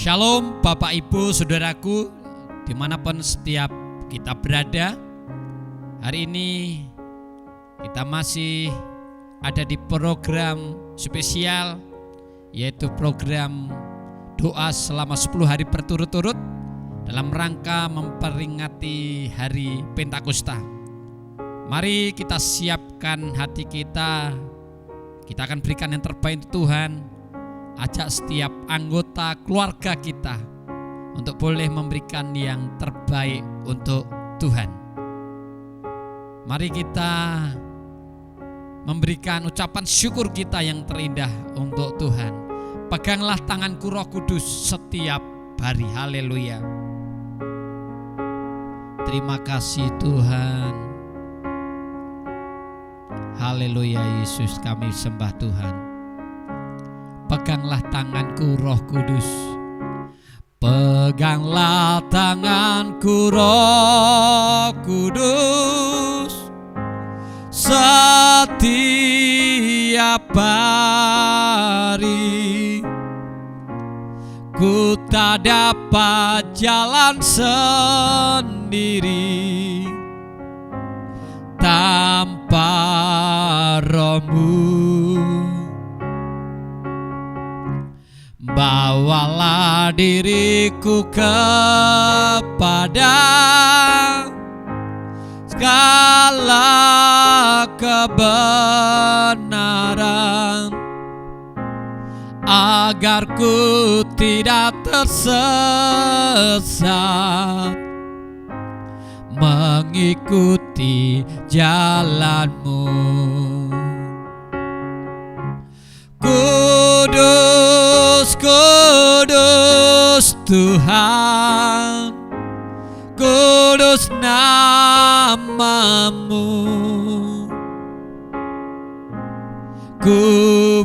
Shalom Bapak Ibu Saudaraku, dimanapun setiap kita berada. Hari ini kita masih ada di program spesial, yaitu program doa selama 10 hari berturut-turut dalam rangka memperingati hari Pentakosta. Mari kita siapkan hati kita akan berikan yang terbaik untuk Tuhan. Ajak setiap anggota keluarga kita untuk boleh memberikan yang terbaik untuk Tuhan. Mari kita memberikan ucapan syukur kita yang terindah untuk Tuhan. Peganglah tanganku Roh Kudus setiap hari. Haleluya. Terima kasih Tuhan. Haleluya Yesus, kami sembah Tuhan. Peganglah tanganku Roh Kudus. Peganglah tanganku Roh Kudus setiap hari. Ku tak dapat jalan sendiri tanpa Roh-Mu. Bawalah diriku kepada segala kebenaran, agar ku tidak tersesat mengikuti jalan-Mu. Kudus, kudus Tuhan, kudus nama-Mu. Ku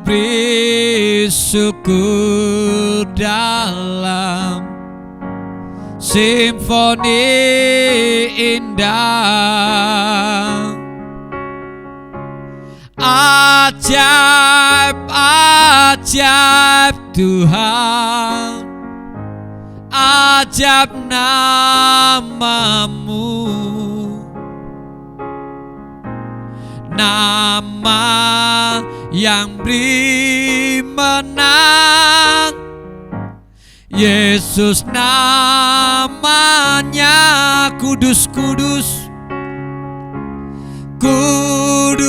beri syukur dalam simfoni indah. Ajaib, ajaib Tuhan, ajaib nama-Mu. Nama yang beri menang, Yesus namanya. Kudus, kudus, kudus,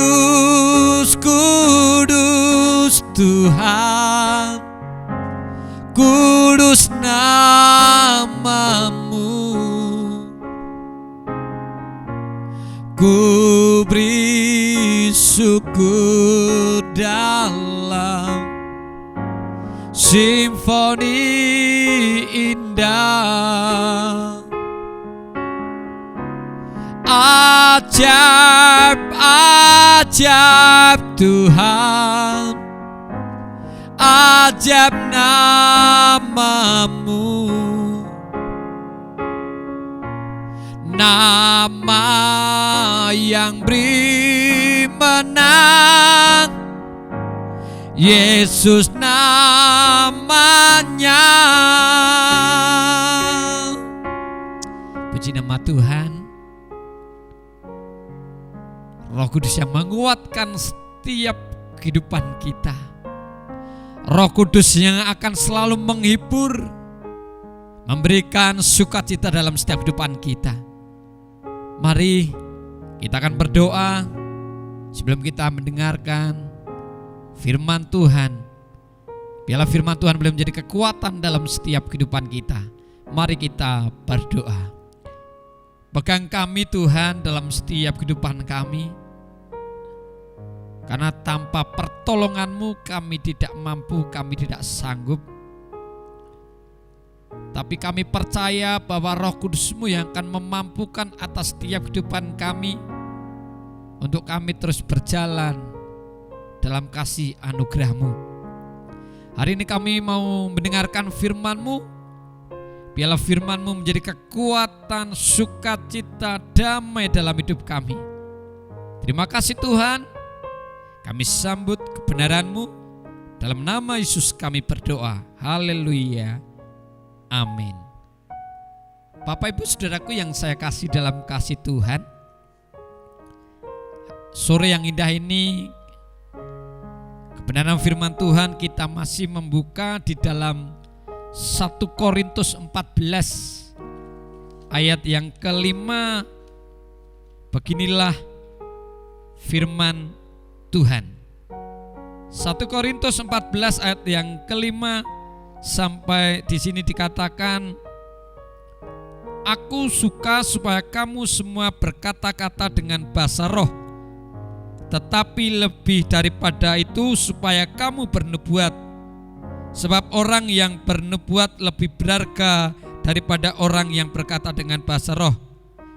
kudus Tuhan, kudus nama-Mu. Ku beri syukur dalam simfoni indah. Ajaib, ajaib Tuhan, ajaib nama-Mu. Nama yang beri menang, Yesus namanya. Puji nama Tuhan. Roh Kudus yang menguatkan setiap kehidupan kita. Roh Kudus yang akan selalu menghibur, memberikan sukacita dalam setiap kehidupan kita. Mari kita akan berdoa sebelum kita mendengarkan firman Tuhan. Biarlah firman Tuhan boleh menjadi kekuatan dalam setiap kehidupan kita. Mari kita berdoa. Pegang kami Tuhan dalam setiap kehidupan kami, karena tanpa pertolongan-Mu kami tidak mampu, kami tidak sanggup. Tapi kami percaya bahwa Roh Kudus-Mu yang akan memampukan atas setiap kehidupan kami, untuk kami terus berjalan dalam kasih anugerah-Mu. Hari ini kami mau mendengarkan firman-Mu. Biarlah firman-Mu menjadi kekuatan, sukacita, damai dalam hidup kami. Terima kasih Tuhan. Kami sambut kebenaran-Mu. Dalam nama Yesus kami berdoa. Haleluya. Amin. Bapak Ibu Saudaraku yang saya kasih dalam kasih Tuhan, sore yang indah ini kebenaran firman Tuhan kita masih membuka di dalam 1 Korintus 14 ayat yang kelima. Beginilah firman Tuhan. 1 Korintus 14 ayat yang kelima sampai di sini dikatakan, aku suka supaya kamu semua berkata-kata dengan bahasa roh, tetapi lebih daripada itu supaya kamu bernubuat, sebab orang yang bernubuat lebih berharga daripada orang yang berkata dengan bahasa roh,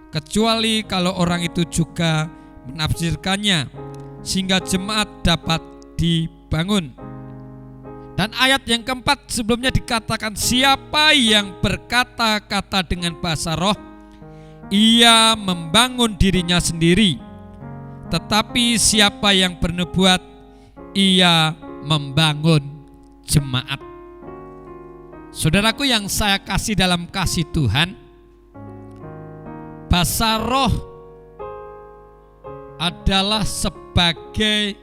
kecuali kalau orang itu juga menafsirkannya, sehingga jemaat dapat dibangun. Dan ayat yang keempat sebelumnya dikatakan, siapa yang berkata-kata dengan bahasa roh, ia membangun dirinya sendiri, tetapi siapa yang bernubuat, ia membangun jemaat. Saudaraku yang saya kasih dalam kasih Tuhan, bahasa roh adalah sebagai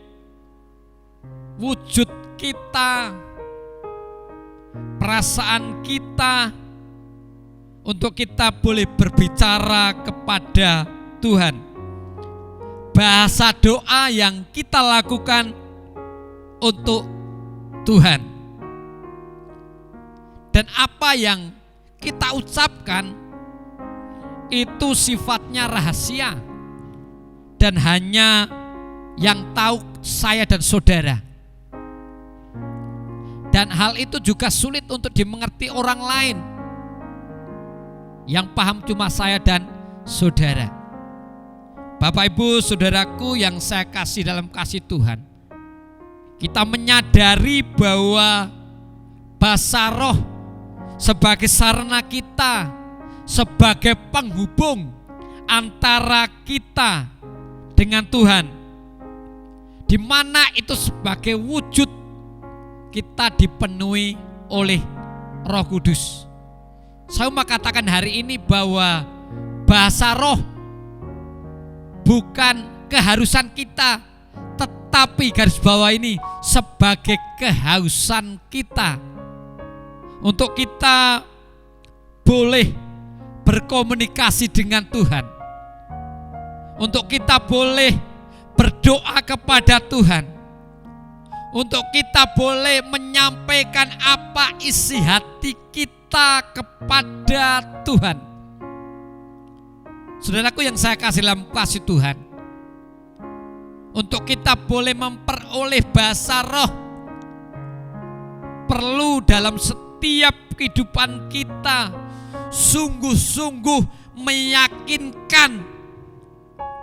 wujud kita, perasaan kita untuk kita boleh berbicara kepada Tuhan. Bahasa doa yang kita lakukan untuk Tuhan. Dan apa yang kita ucapkan itu sifatnya rahasia dan hanya yang tahu saya dan saudara. Dan hal itu juga sulit untuk dimengerti orang lain. Yang paham cuma saya dan saudara. Bapak Ibu Saudaraku yang saya kasih dalam kasih Tuhan, kita menyadari bahwa bahasa roh sebagai sarana kita, sebagai penghubung antara kita dengan Tuhan, di mana itu sebagai wujud kita dipenuhi oleh Roh Kudus. Saya mau katakan hari ini bahwa bahasa roh bukan keharusan kita, tetapi garis bawah ini sebagai kehausan kita untuk kita boleh berkomunikasi dengan Tuhan, untuk kita boleh berdoa kepada Tuhan, untuk kita boleh menyampaikan apa isi hati kita kepada Tuhan. Saudaraku yang saya kasih dalam kasih Tuhan, untuk kita boleh memperoleh bahasa roh, perlu dalam setiap kehidupan kita sungguh-sungguh meyakinkan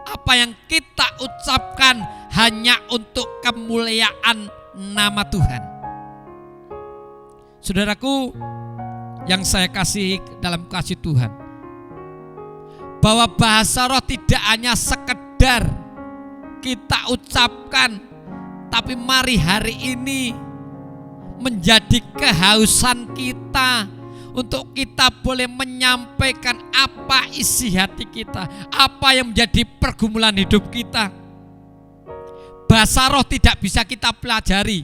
apa yang kita ucapkan hanya untuk kemuliaan nama Tuhan. Saudaraku yang saya kasih dalam kasih Tuhan, bahwa bahasa roh tidak hanya sekedar kita ucapkan, tapi mari hari ini menjadi kehausan kita untuk kita boleh menyampaikan apa isi hati kita, apa yang menjadi pergumulan hidup kita. Bahasa roh tidak bisa kita pelajari,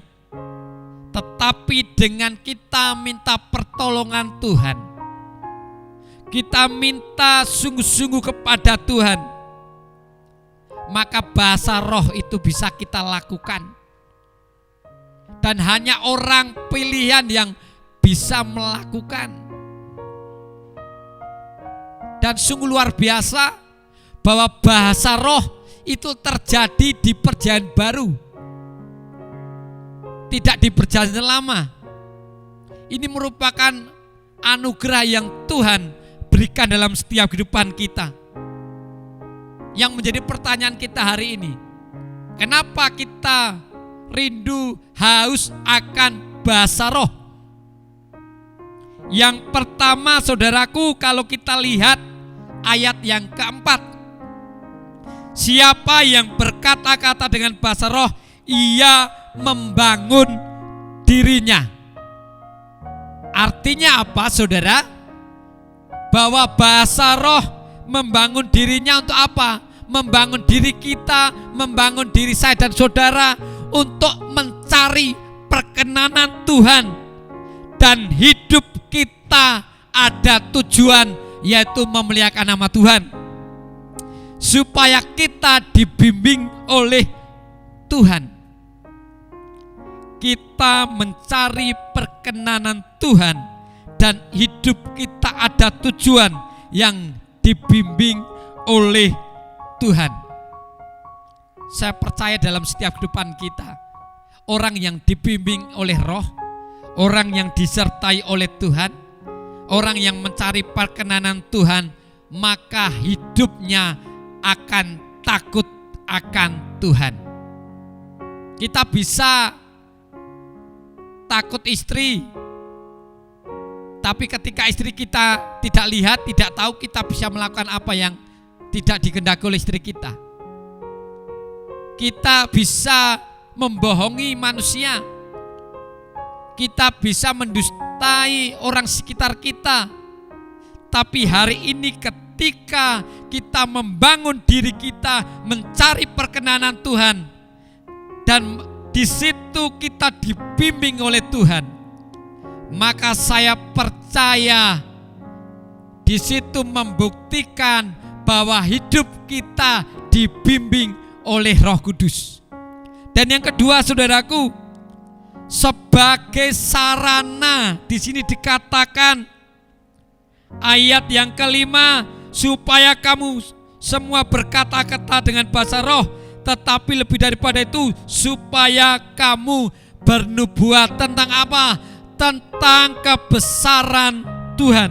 tetapi dengan kita minta pertolongan Tuhan, kita minta sungguh-sungguh kepada Tuhan, maka bahasa roh itu bisa kita lakukan. Dan hanya orang pilihan yang bisa melakukan. Dan sungguh luar biasa bahwa bahasa roh itu terjadi di perjanjian baru, tidak di perjanjian lama. Ini merupakan anugerah yang Tuhan berikan dalam setiap kehidupan kita. Yang menjadi pertanyaan kita hari ini, kenapa kita rindu haus akan bahasa roh? Yang pertama, saudaraku, kalau kita lihat ayat yang keempat, siapa yang berkata-kata dengan bahasa roh, ia membangun dirinya. Artinya apa, saudara? Bahwa bahasa roh membangun dirinya untuk apa? Membangun diri kita, membangun diri saya dan saudara untuk mencari perkenanan Tuhan. Dan hidup kita ada tujuan, yaitu memuliakan nama Tuhan. Supaya kita dibimbing oleh Tuhan. Kita mencari perkenanan Tuhan dan hidup kita ada tujuan yang dibimbing oleh Tuhan. Saya percaya dalam setiap kehidupan kita, orang yang dibimbing oleh Roh, orang yang disertai oleh Tuhan, orang yang mencari perkenanan Tuhan, maka hidupnya akan takut akan Tuhan. Kita bisa takut istri, tapi ketika istri kita tidak lihat, tidak tahu, kita bisa melakukan apa yang tidak dikehendaki oleh istri kita. Kita bisa membohongi manusia, kita bisa mendustai orang sekitar kita. Tapi hari ini ketika kita membangun diri kita, mencari perkenanan Tuhan, dan di situ kita dibimbing oleh Tuhan, maka saya percaya di situ membuktikan bahwa hidup kita dibimbing oleh Roh Kudus. Dan yang kedua, saudaraku, sebagai sarana, di sini dikatakan ayat yang kelima, supaya kamu semua berkata-kata dengan bahasa roh, tetapi lebih daripada itu supaya kamu bernubuat. Tentang apa? Tentang kebesaran Tuhan.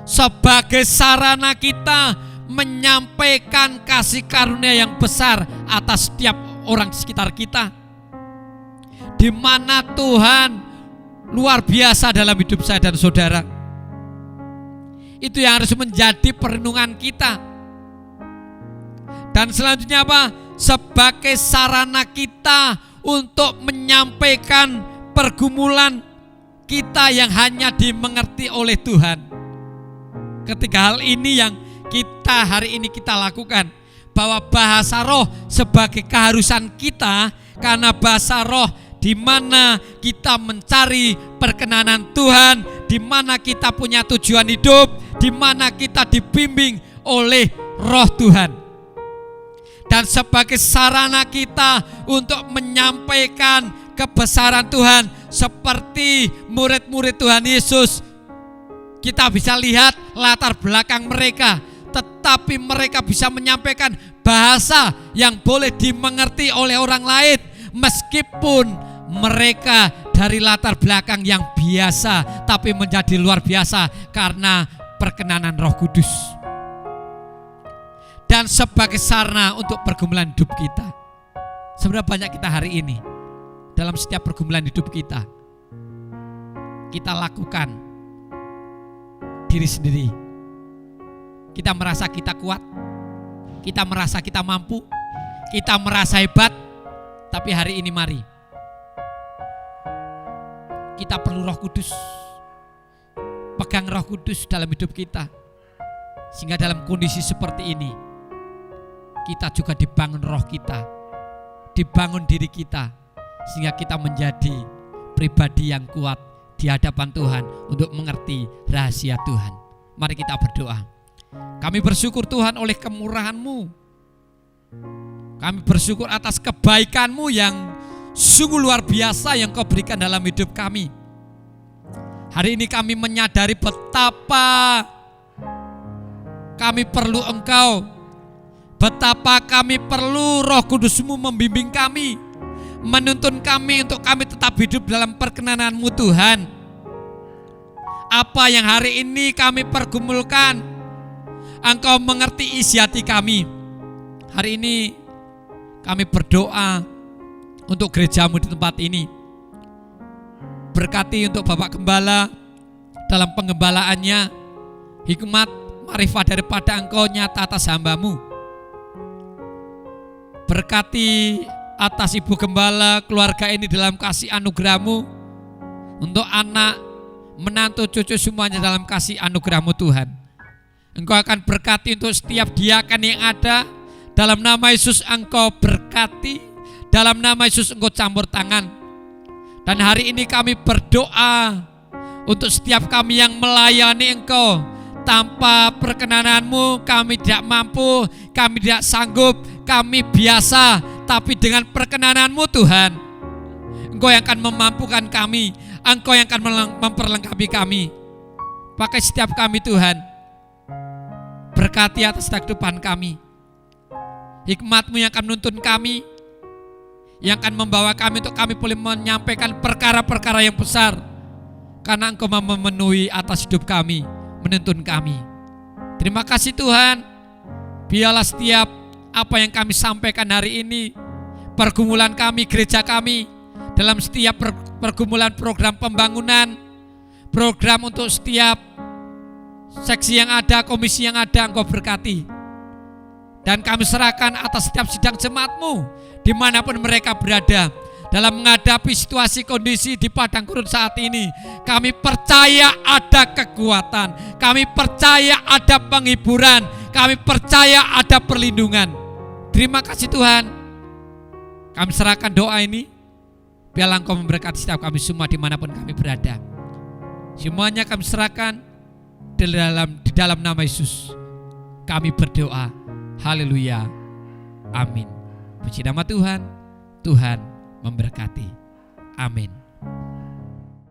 Sebagai sarana kita menyampaikan kasih karunia yang besar atas setiap orang di sekitar kita, di mana Tuhan luar biasa dalam hidup saya dan saudara. Itu yang harus menjadi perenungan kita. Dan selanjutnya apa? Sebagai sarana kita untuk menyampaikan pergumulan kita yang hanya dimengerti oleh Tuhan. Ketiga hal ini yang kita hari ini kita lakukan, bahwa bahasa roh sebagai keharusan kita, karena bahasa roh di mana kita mencari perkenanan Tuhan, di mana kita punya tujuan hidup, di mana kita dibimbing oleh Roh Tuhan. Dan sebagai sarana kita untuk menyampaikan kebesaran Tuhan, seperti murid-murid Tuhan Yesus, kita bisa lihat latar belakang mereka, tetapi mereka bisa menyampaikan bahasa yang boleh dimengerti oleh orang lain, meskipun mereka dari latar belakang yang biasa, tapi menjadi luar biasa karena perkenanan Roh Kudus. Dan sebagai sarana untuk pergumulan hidup kita. Seberapa banyak kita hari ini dalam setiap pergumulan hidup kita, kita lakukan diri sendiri. Kita merasa kita kuat, kita merasa kita mampu, kita merasa hebat. Tapi hari ini mari kita perlu Roh Kudus. Pegang Roh Kudus dalam hidup kita, sehingga dalam kondisi seperti ini kita juga dibangun roh kita, dibangun diri kita, sehingga kita menjadi pribadi yang kuat di hadapan Tuhan untuk mengerti rahasia Tuhan. Mari kita berdoa. Kami bersyukur Tuhan oleh kemurahan-Mu. Kami bersyukur atas kebaikan-Mu yang sungguh luar biasa yang Kau berikan dalam hidup kami. Hari ini kami menyadari betapa kami perlu Engkau, betapa kami perlu Roh Kudus-Mu membimbing kami, menuntun kami untuk kami tetap hidup dalam perkenanan-Mu Tuhan. Apa yang hari ini kami pergumulkan, Engkau mengerti isi hati kami. Hari ini kami berdoa untuk gereja-Mu di tempat ini. Berkati untuk Bapak Gembala dalam penggembalaannya, hikmat, marifat daripada Engkau nyata atas hamba-Mu. Berkati atas Ibu Gembala, keluarga ini dalam kasih anugerah-Mu, untuk anak menantu cucu semuanya dalam kasih anugerah-Mu Tuhan. Engkau akan berkati untuk setiap diakan yang ada. Dalam nama Yesus Engkau berkati. Dalam nama Yesus Engkau campur tangan. Dan hari ini kami berdoa untuk setiap kami yang melayani Engkau. Tanpa perkenanan-Mu kami tidak mampu, kami tidak sanggup, kami biasa. Tapi dengan perkenanan-Mu Tuhan, Engkau yang akan memampukan kami, Engkau yang akan memperlengkapi kami. Pakai setiap kami Tuhan, berkati atas kehidupan kami. Hikmat-Mu yang akan menuntun kami, yang akan membawa kami untuk kami boleh menyampaikan perkara-perkara yang besar. Karena Engkau memenuhi atas hidup kami, menuntun kami. Terima kasih Tuhan. Biarlah setiap apa yang kami sampaikan hari ini, pergumulan kami, gereja kami, dalam setiap pergumulan program pembangunan, program untuk setiap seksi yang ada, komisi yang ada, Engkau berkati. Dan kami serahkan atas setiap sidang jemaat-Mu dimanapun mereka berada dalam menghadapi situasi kondisi di padang gurun saat ini. Kami percaya ada kekuatan, kami percaya ada penghiburan, kami percaya ada perlindungan. Terima kasih Tuhan. Kami serahkan doa ini, biarlah Engkau memberkati setiap kami semua dimanapun kami berada. Semuanya kami serahkan di dalam nama Yesus. Kami berdoa. Haleluya. Amin. Puji nama Tuhan. Tuhan memberkati. Amin.